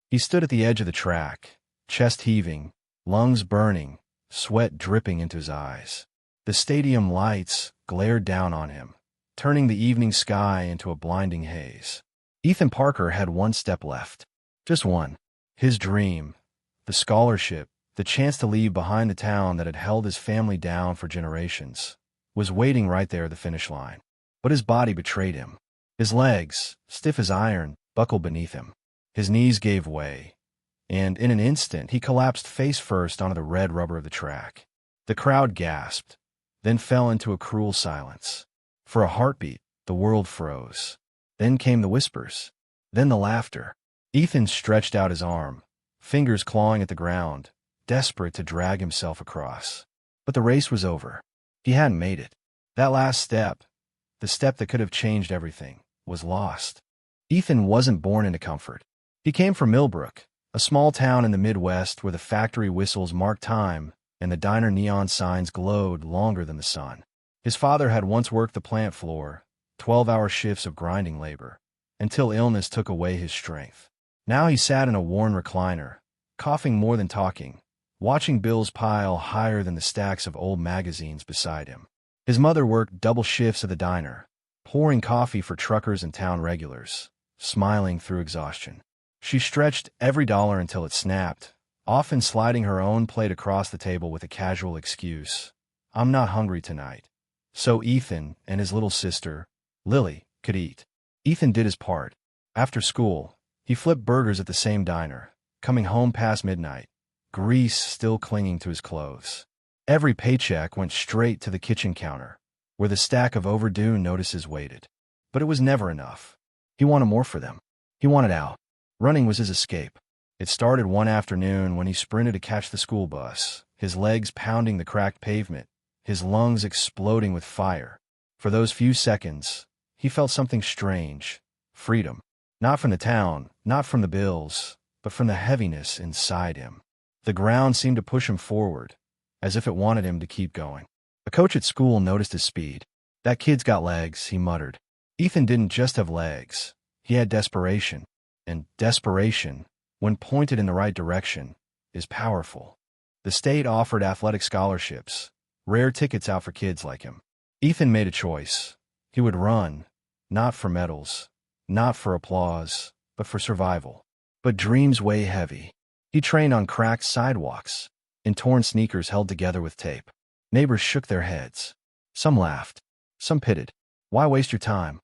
He stood at the edge of the track, chest heaving, lungs burning, sweat dripping into his eyes. The stadium lights glared down on him, turning the evening sky into a blinding haze. Ethan Parker had one step left. Just one. His dream, the scholarship, the chance to leave behind the town that had held his family down for generations, was waiting right there at the finish line. But his body betrayed him. His legs, stiff as iron, buckled beneath him. His knees gave way, and in an instant he collapsed face first onto the red rubber of the track. The crowd gasped, then fell into a cruel silence. For a heartbeat, the world froze. Then came the whispers, then the laughter. Ethan stretched out his arm, fingers clawing at the ground, desperate to drag himself across. But the race was over. He hadn't made it. That last step, the step that could have changed everything, was lost. Ethan wasn't born into comfort. He came from Millbrook, a small town in the Midwest where the factory whistles marked time and the diner neon signs glowed longer than the sun. His father had once worked the plant floor, 12-hour shifts of grinding labor, until illness took away his strength. Now he sat in a worn recliner, coughing more than talking, watching bills pile higher than the stacks of old magazines beside him. His mother worked double shifts at the diner, pouring coffee for truckers and town regulars, smiling through exhaustion. She stretched every dollar until it snapped, often sliding her own plate across the table with a casual excuse, "I'm not hungry tonight." So Ethan and his little sister, Lily, could eat. Ethan did his part. After school, he flipped burgers at the same diner, coming home past midnight, grease still clinging to his clothes. Every paycheck went straight to the kitchen counter, where the stack of overdue notices waited. But it was never enough. He wanted more for them. He wanted out. Running was his escape. It started one afternoon when he sprinted to catch the school bus, his legs pounding the cracked pavement, his lungs exploding with fire. For those few seconds, he felt something strange. Freedom. Not from the town, not from the bills, but from the heaviness inside him. The ground seemed to push him forward, as if it wanted him to keep going. A coach at school noticed his speed. "That kid's got legs," he muttered. Ethan didn't just have legs. He had desperation. And desperation, when pointed in the right direction, is powerful. The state offered athletic scholarships, rare tickets out for kids like him. Ethan made a choice. He would run, not for medals, not for applause, but for survival. But dreams weigh heavy. He trained on cracked sidewalks, in torn sneakers held together with tape. Neighbors shook their heads. Some laughed. Some pitted. "Why waste your time?"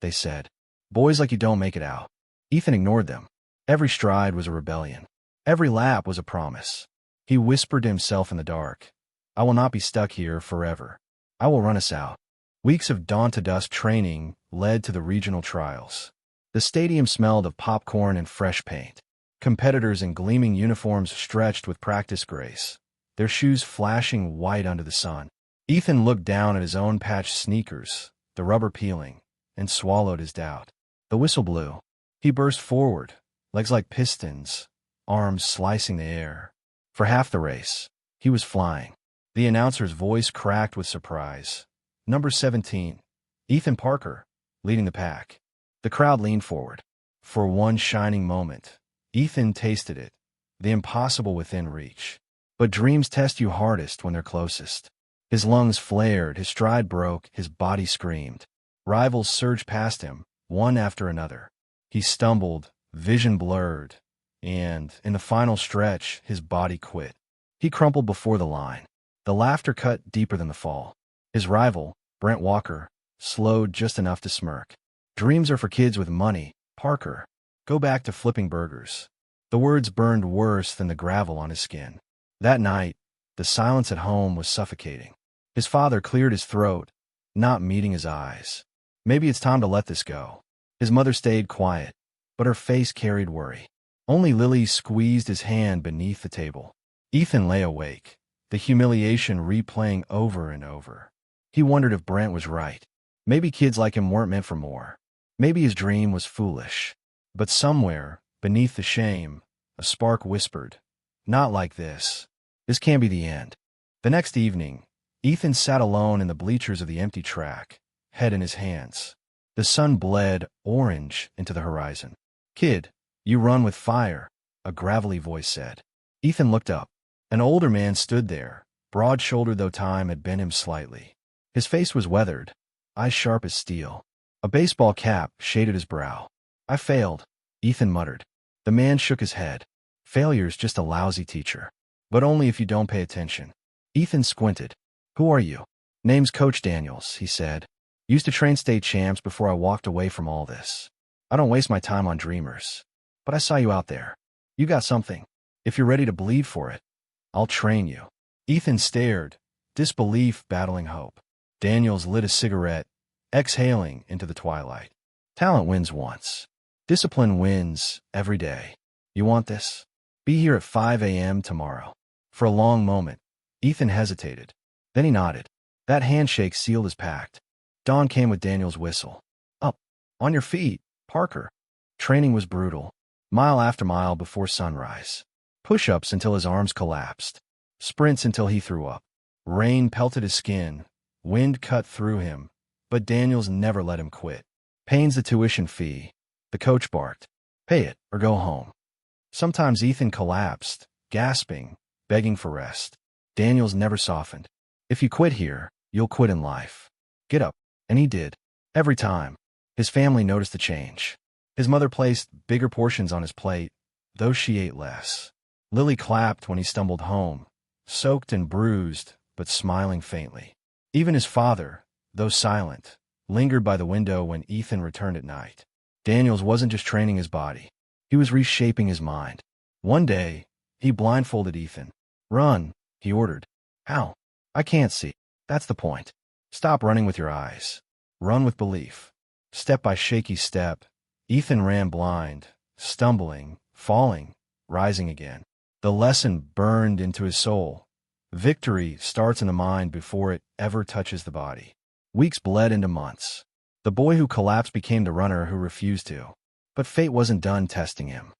they said. "Boys like you don't make it out." Ethan ignored them. Every stride was a rebellion. Every lap was a promise. He whispered to himself in the dark, "I will not be stuck here forever. I will run us out." Weeks of dawn-to-dusk training led to the regional trials. The stadium smelled of popcorn and fresh paint. Competitors in gleaming uniforms stretched with practice grace, their shoes flashing white under the sun. Ethan looked down at his own patched sneakers, the rubber peeling, and swallowed his doubt. The whistle blew. He burst forward, legs like pistons, arms slicing the air. For half the race, he was flying. The announcer's voice cracked with surprise. "Number 17, Ethan Parker, leading the pack." The crowd leaned forward. For one shining moment, Ethan tasted it, the impossible within reach. But dreams test you hardest when they're closest. His lungs flared, his stride broke, his body screamed. Rivals surged past him, one after another. He stumbled, vision blurred, and, in the final stretch, his body quit. He crumpled before the line. The laughter cut deeper than the fall. His rival, Brent Walker, slowed just enough to smirk. "Dreams are for kids with money, Parker. Go back to flipping burgers." The words burned worse than the gravel on his skin. That night, the silence at home was suffocating. His father cleared his throat, not meeting his eyes. "Maybe it's time to let this go." His mother stayed quiet, but her face carried worry. Only Lily squeezed his hand beneath the table. Ethan lay awake, the humiliation replaying over and over. He wondered if Brent was right. Maybe kids like him weren't meant for more. Maybe his dream was foolish. But somewhere, beneath the shame, a spark whispered, "Not like this. This can't be the end." The next evening, Ethan sat alone in the bleachers of the empty track, head in his hands. The sun bled orange into the horizon. "Kid, you run with fire," a gravelly voice said. Ethan looked up. An older man stood there, broad-shouldered though time had bent him slightly. His face was weathered, eyes sharp as steel. A baseball cap shaded his brow. I failed, Ethan muttered. The man shook his head. Failure's just a lousy teacher. But only if you don't pay attention. Ethan squinted. Who are you? Name's Coach Daniels, he said. Used to train state champs before I walked away from all this. I don't waste my time on dreamers. But I saw you out there. You got something. If you're ready to bleed for it, I'll train you. Ethan stared, disbelief battling hope. Daniels lit a cigarette, exhaling into the twilight. Talent wins once. Discipline wins every day. You want this? Be here at 5 a.m. tomorrow. For a long moment, Ethan hesitated. Then he nodded. That handshake sealed his pact. Dawn came with Daniel's whistle. Up. On your feet, Parker. Training was brutal. Mile after mile before sunrise. Push-ups until his arms collapsed. Sprints until he threw up. Rain pelted his skin. Wind cut through him. But Daniels never let him quit. Payne's the tuition fee. The coach barked. Pay it or go home. Sometimes Ethan collapsed, gasping, begging for rest. Daniels never softened. If you quit here, you'll quit in life. Get up. And he did. Every time. His family noticed the change. His mother placed bigger portions on his plate, though she ate less. Lily clapped when he stumbled home, soaked and bruised, but smiling faintly. Even his father, though silent, lingered by the window when Ethan returned at night. Daniels wasn't just training his body. He was reshaping his mind. One day, he blindfolded Ethan. Run, he ordered. How? I can't see. That's the point. Stop running with your eyes. Run with belief. Step by shaky step, Ethan ran blind, stumbling, falling, rising again. The lesson burned into his soul. Victory starts in the mind before it ever touches the body. Weeks bled into months. The boy who collapsed became the runner who refused to. But fate wasn't done testing him.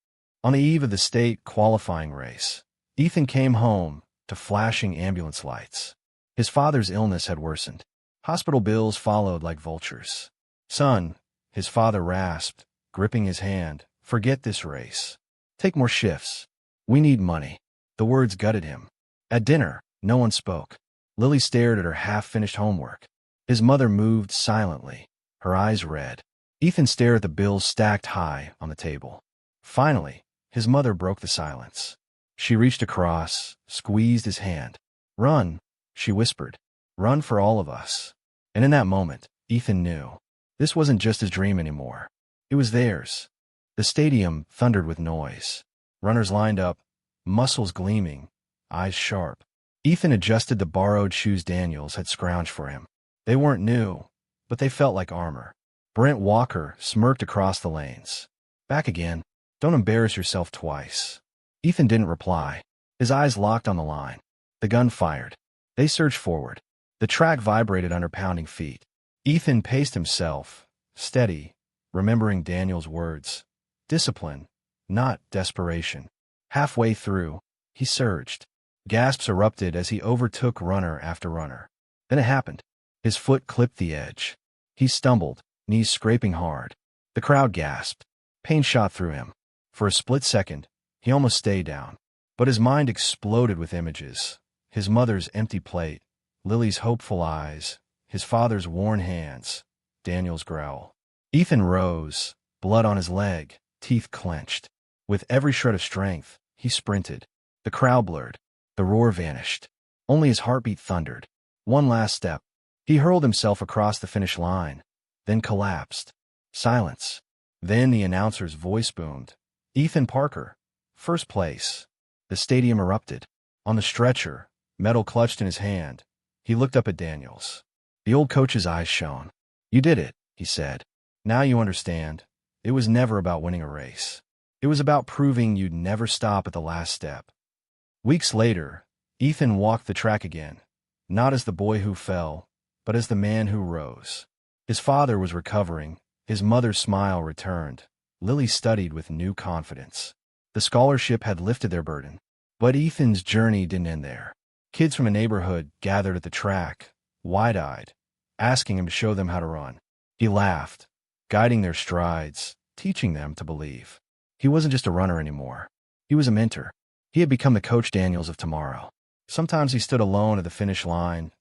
On the eve of the state qualifying race, Ethan came home to flashing ambulance lights. His father's illness had worsened. Hospital bills followed like vultures. Son, his father rasped, gripping his hand, forget this race. Take more shifts. We need money. The words gutted him. At dinner, no one spoke. Lily stared at her half-finished homework. His mother moved silently, her eyes red. Ethan stared at the bills stacked high on the table. Finally, his mother broke the silence. She reached across, squeezed his hand. Run, she whispered. Run for all of us. And in that moment, Ethan knew. This wasn't just his dream anymore. It was theirs. The stadium thundered with noise. Runners lined up, muscles gleaming, eyes sharp. Ethan adjusted the borrowed shoes Daniels had scrounged for him. They weren't new, but they felt like armor. Brent Walker smirked across the lanes. Back again. Don't embarrass yourself twice. Ethan didn't reply. His eyes locked on the line. The gun fired. They surged forward. The track vibrated under pounding feet. Ethan paced himself, steady, remembering Daniel's words. Discipline, not desperation. Halfway through, he surged. Gasps erupted as he overtook runner after runner. Then it happened. His foot clipped the edge. He stumbled, knees scraping hard. The crowd gasped. Pain shot through him. For a split second, he almost stayed down. But his mind exploded with images. His mother's empty plate, Lily's hopeful eyes, his father's worn hands, Daniel's growl. Ethan rose, blood on his leg, teeth clenched. With every shred of strength, he sprinted. The crowd blurred. The roar vanished. Only his heartbeat thundered. One last step. He hurled himself across the finish line, then collapsed. Silence. Then the announcer's voice boomed. Ethan Parker, first place. The stadium erupted. On the stretcher, medal clutched in his hand, he looked up at Daniels. The old coach's eyes shone. You did it, he said. Now you understand. It was never about winning a race. It was about proving you'd never stop at the last step. Weeks later, Ethan walked the track again, not as the boy who fell, but as the man who rose. His father was recovering, his mother's smile returned. Lily studied with new confidence. The scholarship had lifted their burden. But Ethan's journey didn't end there. Kids from a neighborhood gathered at the track, wide-eyed, asking him to show them how to run. He laughed, guiding their strides, teaching them to believe. He wasn't just a runner anymore. He was a mentor. He had become the Coach Daniels of tomorrow. Sometimes he stood alone at the finish line,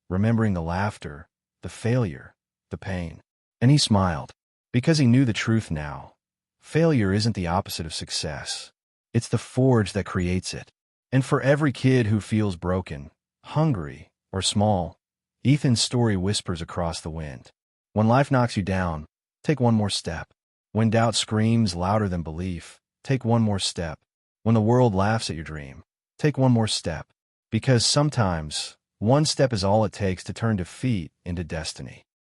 remembering the laughter, the failure, the pain. And he smiled, because he knew the truth now. Failure isn't the opposite of success. It's the forge that creates it. And for every kid who feels broken, hungry, or small, Ethan's story whispers across the wind. When life knocks you down, take one more step. When doubt screams louder than belief, take one more step. When the world laughs at your dream, take one more step. Because sometimes, one step is all it takes to turn defeat into destiny.